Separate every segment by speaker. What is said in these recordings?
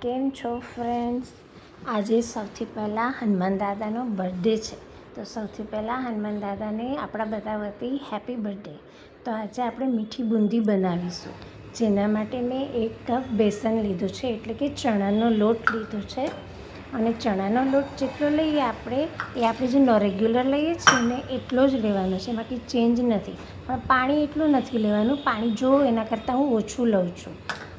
Speaker 1: કેમ છો ફ્રેન્ડ્સ? આજે સૌથી પહેલાં હનુમાન દાદાનો બર્થડે છે, તો સૌથી પહેલાં હનુમાન દાદાને આપણા બધા વતી હેપી બર્થડે. તો આજે આપણે મીઠી બુંદી બનાવીશું. જેના માટે મેં 1 કપ બેસન લીધું છે, એટલે કે ચણાનો લોટ લીધો છે. અને ચણાનો લોટ જેટલો લઈએ આપણે એ આપણે જે રેગ્યુલર લઈએ છીએ ને એટલો જ લેવાનો છે, બાકી ચેન્જ નથી. પણ પાણી એટલું નથી લેવાનું, પાણી જો એના કરતાં હું ઓછું લઉં છું.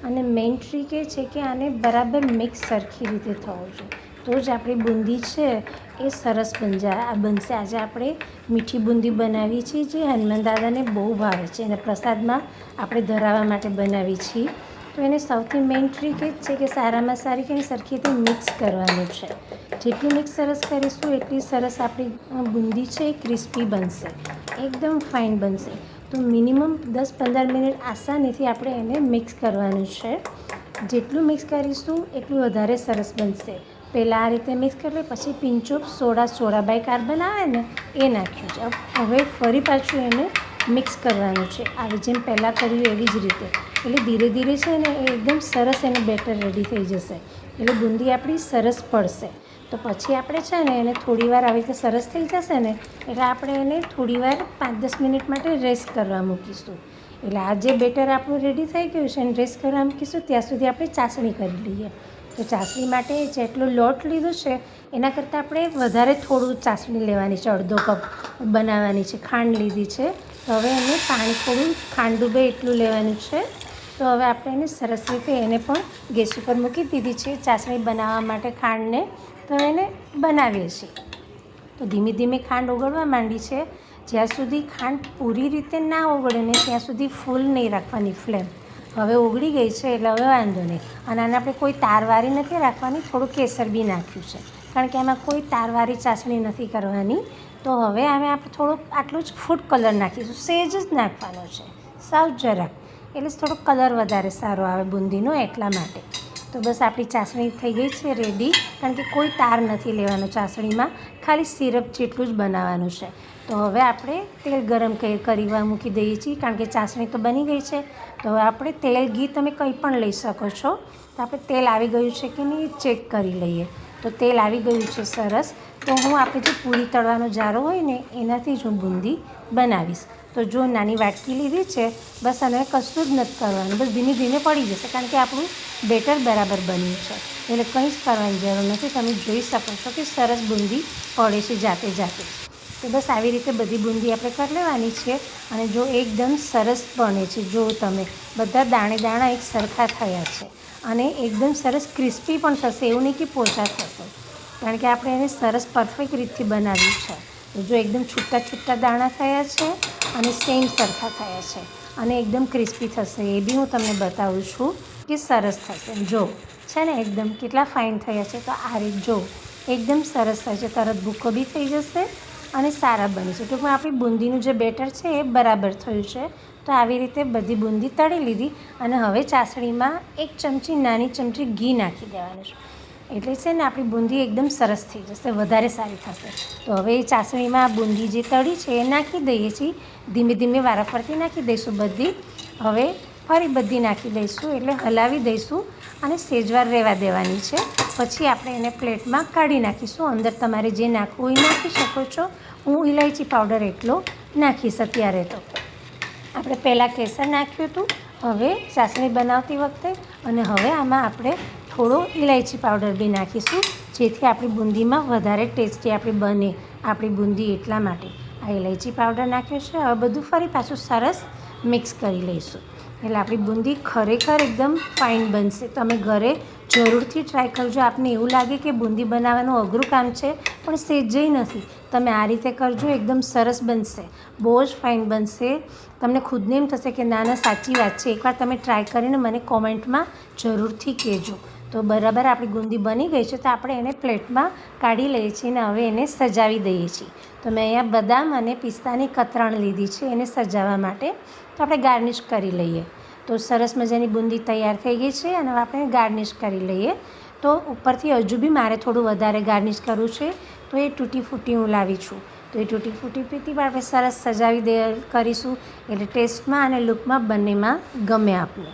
Speaker 1: અને મેઇન ટ્રીક એ છે કે આને બરાબર મિક્સ સરખી રીતે થવું જોઈએ, તો જ આપણી બુંદી છે એ સરસ બનશે. આજે આપણે મીઠી બુંદી બનાવી છીએ, જે હનુમાન દાદાને બહુ ભાવે છે અને પ્રસાદમાં આપણે ધરાવવા માટે બનાવી છીએ. તો એને સૌથી મેઇન ટ્રીક એ જ છે કે સારામાં સારી કે સરખી રીતે મિક્સ કરવાનું છે. જેટલું મિક્સ સરસ કરીશું એટલી સરસ આપણી બુંદી છે એ ક્રિસ્પી બનશે, એકદમ ફાઇન બનશે. તો મિનિમમ 10-15 મિનિટ આસાનીથી આપણે એને મિક્સ કરવાનું છે. જેટલું મિક્સ કરીશું એટલું વધારે સરસ બનશે. પહેલાં આ રીતે મિક્સ કરી લે, પછી પિંચ ઓફ સોડા બાયકાર્બન આવે ને એ નાખ્યું છે. હવે ફરી પાછું એને મિક્સ કરવાનું છે, આવી જેમ પહેલાં કર્યું એવી જ રીતે. એટલે ધીરે ધીરે છે ને એ એકદમ સરસ એનું બેટર રેડી થઈ જશે, એટલે બુંદી આપણી સરસ પડશે. તો પછી આપણે છે ને એને થોડીવાર આવી રીતે સરસ થઈ જશે ને એટલે આપણે એને થોડીવાર 5-10 મિનિટ માટે રેસ્ટ કરવા મૂકીશું. એટલે આ જે બેટર આપણું રેડી થઈ ગયું છે એને રેસ્ટ કરવા મૂકીશું, ત્યાં સુધી આપણે ચાસણી કરી લઈએ. તો ચાસણી માટે જેટલો લોટ લીધો છે એના કરતાં આપણે વધારે થોડું ચાસણી લેવાની છે, અડધો કપ બનાવવાની છે. ખાંડ લીધી છે, તો હવે એને પાણી થોડું ખાંડ ડૂબે એટલું લેવાનું છે. તો હવે આપણે એને સરસ રીતે એને પણ ગેસ ઉપર મૂકી દીધી છે ચાસણી બનાવવા માટે ખાંડને. તો એને બનાવીએ છીએ. તો ધીમે ધીમે ખાંડ ઓગળવા માંડી છે. જ્યાં સુધી ખાંડ પૂરી રીતે ના ઓગળે ને ત્યાં સુધી ફૂલ નહીં રાખવાની ફ્લેમ. હવે ઓગળી ગઈ છે એટલે હવે વાંધો નહીં. અને આને આપણે કોઈ તારવારી નથી રાખવાની, થોડું કેસર બી નાખ્યું છે, કારણ કે એમાં કોઈ તારવારી ચાસણી નથી કરવાની. તો હવે અમે આપણે થોડુંક આટલું જ ફૂડ કલર નાખીશું, સેજ જ નાખવાનો છે, સાવ જરાક, એટલે થોડોક કલર વધારે સારો આવે બુંદીનો, એટલા માટે. તો બસ આપણી ચાસણી થઈ ગઈ છે રેડી, કારણ કે કોઈ તાર નથી લેવાનો ચાસણીમાં, ખાલી સિરપ જેટલું જ બનાવવાનું છે. તો હવે આપણે તેલ ગરમ કરવા મૂકી દઈએ છીએ, કારણ કે ચાસણી તો બની ગઈ છે. તો હવે આપણે તેલ, ઘી તમે કંઈ પણ લઈ શકો છો. તો આપણે તેલ આવી ગયું છે કે નહીં ચેક કરી લઈએ. તો તેલ આવી ગયું છે સરસ. તો હું આપણે જે પૂરી તળવાનો જારો હોય ને એનાથી જ હું બુંદી બનાવીશ. તો જો નાની વાટકી લીધી છે, બસ આને કશું જ નથી કરવાનું, બસ ધીમે ધીમે પડી જશે, કારણ કે આપણું બેટર બરાબર બન્યું છે, એટલે કંઈ જ કરવાની જરૂર નથી. તમે જોઈ શકો છો કે સરસ બુંદી પડે છે જાતે જાતે. તો બસ આવી રીતે બધી બુંદી આપણે કરી લેવાની છે. અને જો એકદમ સરસ બને છે, જો તમે બધા દાણે દાણા એક સરખા થયા છે અને એકદમ સરસ ક્રિસ્પી પણ થશે, એવું નહીં કે પોચા થશે, કારણ કે આપણે એને સરસ પરફેક્ટ રીતથી બનાવ્યું છે. તો જો એકદમ છૂટા છૂટા દાણા થયા છે અને સેમ સરખા થયા છે અને એકદમ ક્રિસ્પી થશે, એ બી હું તમને બતાવું છું કે સરસ થશે. જો છે ને એકદમ કેટલા ફાઇન થયા છે. તો આ રીત જો એકદમ સરસ થાય છે, તરત ભૂકો બી થઈ જશે અને સારા બને છે. ટૂંકમાં આપણી બુંદીનું જે બેટર છે એ બરાબર થયું છે. તો આવી રીતે બધી બુંદી તળી લીધી અને હવે ચાસણીમાં 1 ચમચી, નાની ચમચી ઘી નાખી દેવાનું છે. એટલે છે ને આપણી બુંદી એકદમ સરસ થઈ જશે, વધારે સારી થશે. તો હવે એ ચાસણીમાં બુંદી જે તળી છે એ નાખી દઈએ છીએ, ધીમે ધીમે વારાફરતી નાખી દઈશું બધી. હવે ફરી બધી નાખી દઈશું, એટલે હલાવી દઈશું અને સેજવાર રહેવા દેવાની છે. પછી આપણે એને પ્લેટમાં કાઢી નાખીશું. અંદર તમારે જે નાખવું એ નાખી શકો છો. હું ઇલાયચી પાવડર એટલો નાખીશ અત્યારે. તો આપણે પહેલાં કેસર નાખ્યું હતું, હવે ચાસણી બનાવતી વખતે, અને હવે આમાં આપણે થોડો ઇલાયચી પાવડર બી નાખીશું, જેથી આપણી બુંદીમાં વધારે ટેસ્ટી આપણી બને આપણી બુંદી, એટલા માટે આ ઇલાયચી પાવડર નાખ્યો છે. હવે બધું ફરી પાછું સરસ મિક્સ કરી લઈશું, એટલે આપણી બુંદી ખરેખર એકદમ ફાઇન બનશે. તમે ઘરે જરૂરથી ટ્રાય કરજો. આપને એવું લાગે કે બુંદી બનાવવાનું અઘરું કામ છે, પણ સેજેય નથી. તમે આ રીતે કરજો, એકદમ સરસ બનશે, બહુ જ ફાઇન બનશે. તમને ખુદને એમ થશે કે ના ના સાચી વાત છે. એકવાર તમે ટ્રાય કરીને મને કોમેન્ટમાં જરૂરથી કહેજો. તો બરાબર આપણી બુંદી બની ગઈ છે. તો આપણે એને પ્લેટમાં કાઢી લઈએ છીએ અને હવે એને સજાવી દઈએ છીએ. તો મેં અહીંયા બદામ અને પિસ્તાની કતરણ લીધી છે એને સજાવવા માટે. તો આપણે ગાર્નિશ કરી લઈએ. તો સરસ મજાની બુંદી તૈયાર થઈ ગઈ છે અને આપણે ગાર્નિશ કરી લઈએ. તો ઉપરથી હજુ બી મારે થોડું વધારે ગાર્નિશ કરવું છે, તો એ તૂટી ફૂટી હું લાવી છું. તો એ તૂટી ફૂટી પણ આપણે સરસ સજાવી કરીશું, એટલે ટેસ્ટમાં અને લુકમાં બંનેમાં ગમે આપને.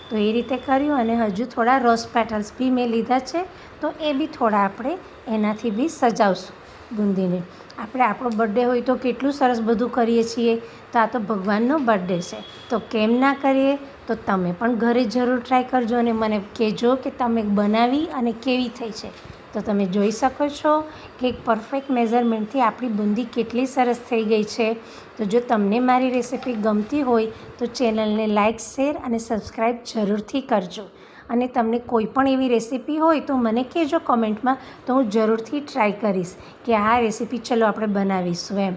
Speaker 1: તો તો એ રીતે કર્યું. અને હજુ થોડા રોઝ પેટલ્સ બી મેં લીધા છે, તો એ બી થોડા આપણે એનાથી બી સજાવશું બુંદીને. આપણે આપણો બર્થડે હોય તો કેટલું સરસ બધું કરીએ છીએ, તો આ તો ભગવાનનો બર્થડે છે, તો કેમ ના કરીએ. તો તમે પણ ઘરે જરૂર ટ્રાય કરજો અને મને કહેજો કે તમે બનાવી અને કેવી થઈ છે. તો તમે જોઈ શકો છો કે એક પરફેક્ટ મેઝરમેન્ટથી આપણી બુંદી કેટલી સરસ થઈ ગઈ છે. તો જો તમને મારી રેસીપી ગમતી હોય તો ચેનલને લાઇક, શેર અને સબસ્ક્રાઈબ જરૂરથી કરજો. અને તમને કોઈ પણ એવી રેસીપી હોય તો મને કહેજો કોમેન્ટમાં, તો હું જરૂરથી ટ્રાય કરીશ કે આ રેસીપી ચલો આપણે બનાવીશું એમ.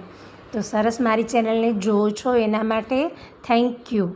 Speaker 1: તો સરસ મારી ચેનલને જોવો છો એના માટે થેન્ક યુ.